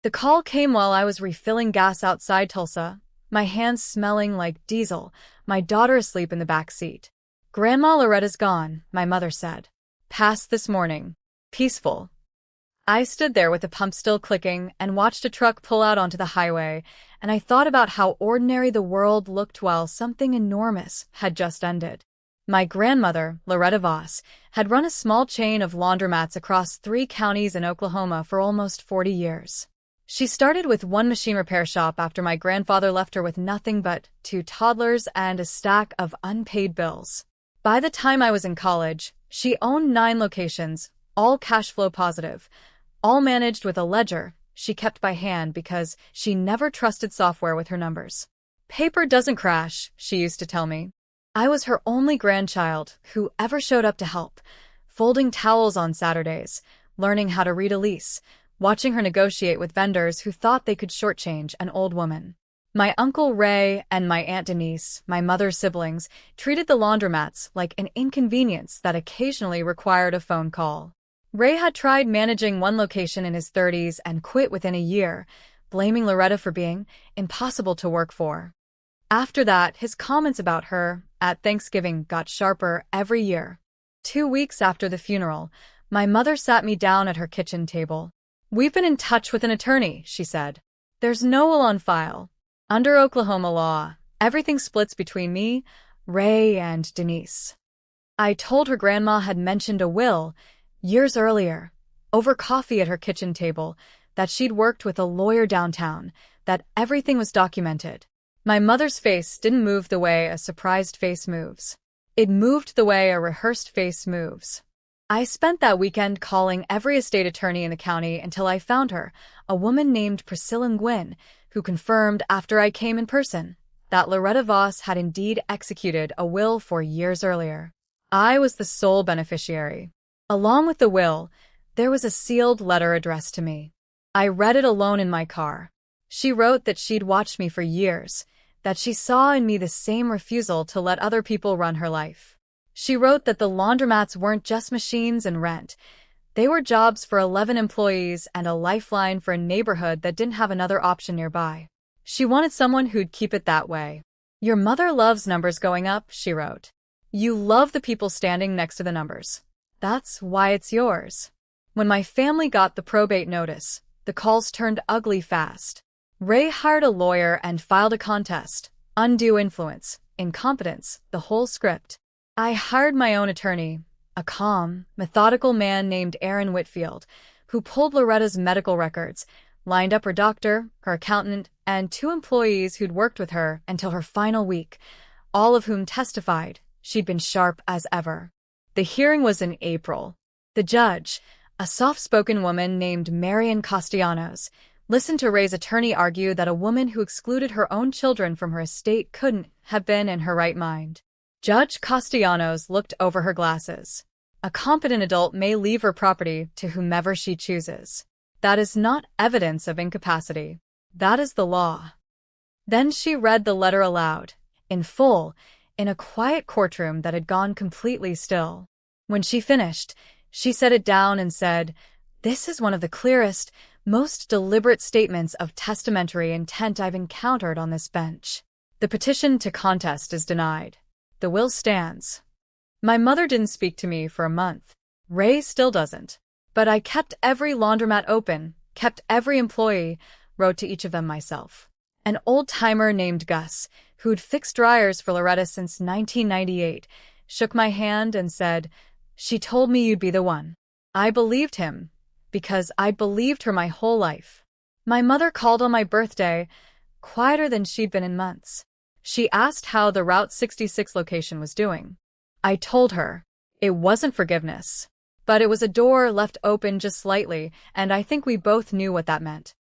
The call came while I was refilling gas outside Tulsa, my hands smelling like diesel, my daughter asleep in the back seat. "Grandma Loretta's gone," my mother said. "Passed this morning. Peaceful." I stood there with the pump still clicking and watched a truck pull out onto the highway, and I thought about how ordinary the world looked while something enormous had just ended. My grandmother, Loretta Voss, had run a small chain of laundromats across 3 counties in Oklahoma for almost 40 years. She started with one machine repair shop after my grandfather left her with nothing but 2 toddlers and a stack of unpaid bills. By the time I was in college, she owned 9 locations, all cash flow positive, all managed with a ledger she kept by hand because she never trusted software with her numbers. "Paper doesn't crash," she used to tell me. I was her only grandchild who ever showed up to help, folding towels on Saturdays, learning how to read a lease, watching her negotiate with vendors who thought they could shortchange an old woman. My Uncle Ray and my Aunt Denise, my mother's siblings, treated the laundromats like an inconvenience that occasionally required a phone call. Ray had tried managing one location in his 30s and quit within a year, blaming Loretta for being impossible to work for. After that, his comments about her at Thanksgiving got sharper every year. 2 weeks after the funeral, my mother sat me down at her kitchen table. "We've been in touch with an attorney," she said. "There's no will on file. Under Oklahoma law, everything splits between me, Ray, and Denise." I told her grandma had mentioned a will years earlier, over coffee at her kitchen table, that she'd worked with a lawyer downtown, that everything was documented. My mother's face didn't move the way a surprised face moves. It moved the way a rehearsed face moves. I spent that weekend calling every estate attorney in the county until I found her, a woman named Priscilla Nguyen, who confirmed after I came in person that Loretta Voss had indeed executed a will 4 years earlier. I was the sole beneficiary. Along with the will, there was a sealed letter addressed to me. I read it alone in my car. She wrote that she'd watched me for years, that she saw in me the same refusal to let other people run her life. She wrote that the laundromats weren't just machines and rent. They were jobs for 11 employees and a lifeline for a neighborhood that didn't have another option nearby. She wanted someone who'd keep it that way. "Your mother loves numbers going up," she wrote. "You love the people standing next to the numbers. That's why it's yours." When my family got the probate notice, the calls turned ugly fast. Ray hired a lawyer and filed a contest. Undue influence, incompetence, the whole script. I hired my own attorney, a calm, methodical man named Aaron Whitfield, who pulled Loretta's medical records, lined up her doctor, her accountant, and 2 employees who'd worked with her until her final week, all of whom testified she'd been sharp as ever. The hearing was in April. The judge, a soft-spoken woman named Marian Castellanos, listened to Ray's attorney argue that a woman who excluded her own children from her estate couldn't have been in her right mind. Judge Castellanos looked over her glasses. "A competent adult may leave her property to whomever she chooses. That is not evidence of incapacity. That is the law." Then she read the letter aloud, in full, in a quiet courtroom that had gone completely still. When she finished, she set it down and said, "This is one of the clearest, most deliberate statements of testamentary intent I've encountered on this bench. The petition to contest is denied. The will stands." My mother didn't speak to me for a month. Ray still doesn't. But I kept every laundromat open, kept every employee, wrote to each of them myself. An old-timer named Gus, who'd fixed dryers for Loretta since 1998, shook my hand and said, "She told me you'd be the one." I believed him, because I'd believed her my whole life. My mother called on my birthday, quieter than she'd been in months. She asked how the Route 66 location was doing. I told her. It wasn't forgiveness. But it was a door left open just slightly, and I think we both knew what that meant.